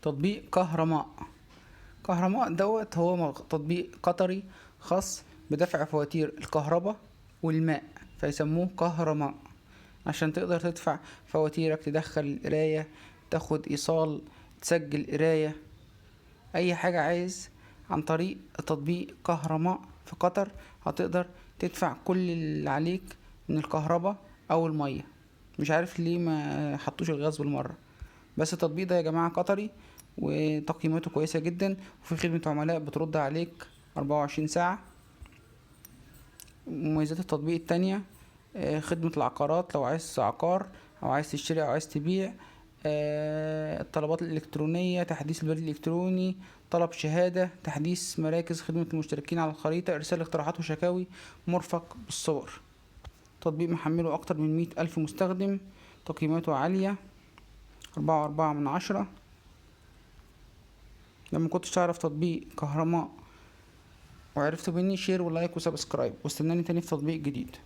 تطبيق كهرماء. كهرماء دوت هو تطبيق قطري خاص بدفع فواتير الكهرباء والماء، فيسموه كهرماء، عشان تقدر تدفع فواتيرك، تدخل القراية، تاخد ايصال، تسجل قراية، اي حاجة عايز عن طريق تطبيق كهرماء في قطر. هتقدر تدفع كل اللي عليك من الكهرباء او المية. مش عارف ليه ما حطوش الغاز بالمرة. بس التطبيق ده يا جماعة قطري، وتقييماته كويسة جدا، وفي خدمة عملاء بترد عليك 24 ساعة. مميزات التطبيق التانية، خدمة العقارات، لو عايز عقار او عايز تشتري او عايز تبيع، الطلبات الإلكترونية، تحديث البريد الإلكتروني، طلب شهادة، تحديث مراكز خدمة المشتركين على الخريطة، إرسال اقتراحات وشكاوي، مرفق بالصور. تطبيق محمله أكتر من 100,000 مستخدم، تقييماته عالية، 4.4 من 10. لما كنتش تعرف تطبيق كهرماء وعرفته مني، شير ولايك وسبسكرايب، واستناني تاني في تطبيق جديد.